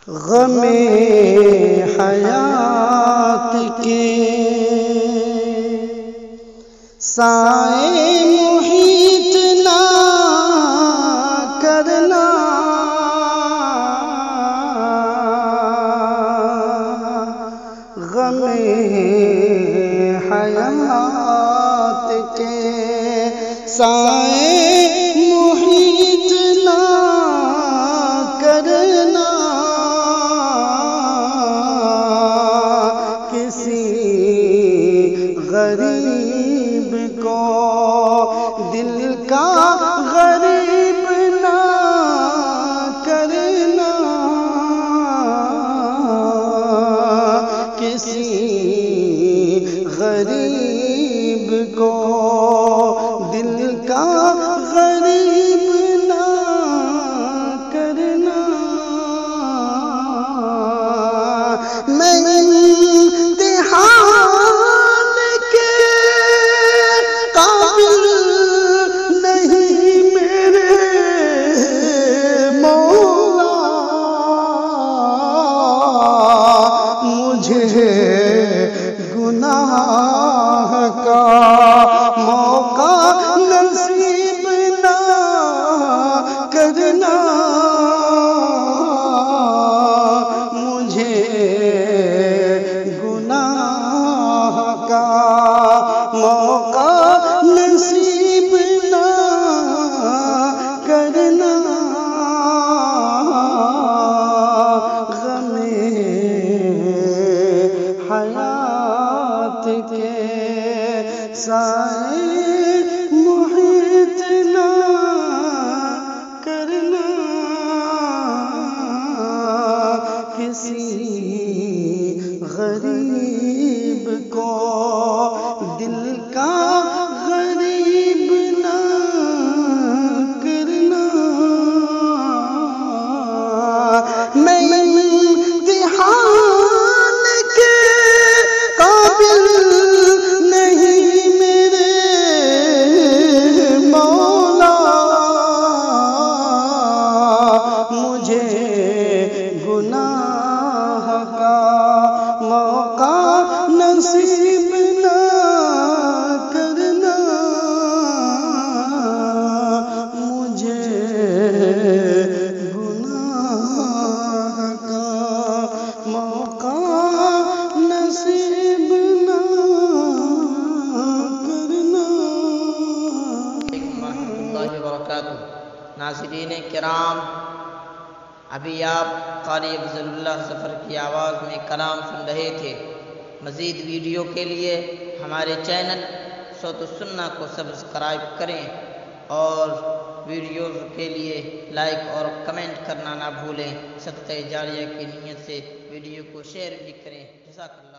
غم حیات کے سائے محیط نہ کرنا، غم حیات کے سائے محیط نہ کرنا، کسی غریب کو دل کا غریب نہ کرنا، کسی غریب کو دل کا غریب نہ کرنا۔ میں امتحان کے قابل نہیں میرے مولا، مجھے گناہ کا موقع نصیب نہ کرنا، مجھے گناہ کا موقع نصیب نہ کرنا، غم حیات کے سائے محیط نہ کرنا، کسی غریب کو دل کا غریب نہ کرنا۔ میں امتحان کے قابل نہیں میرے مولا، مجھے گناہ کا موقع نصیب نہ کرنا، مجھے گناہ کا موقع نصیب نہ کرنا۔ ورحمۃ اللہ وبرکاتہ۔ ناظرین کرام، ابھی آپ قاری افضل اللہ ظفر کی آواز میں کلام سن رہے تھے۔ مزید ویڈیو کے لیے ہمارے چینل صوت السنہ کو سبسکرائب کریں اور ویڈیوز کے لیے لائک اور کمنٹ کرنا نہ بھولیں۔ صدقہ جاریہ کی نیت سے ویڈیو کو شیئر بھی کریں۔ جزاک اللہ۔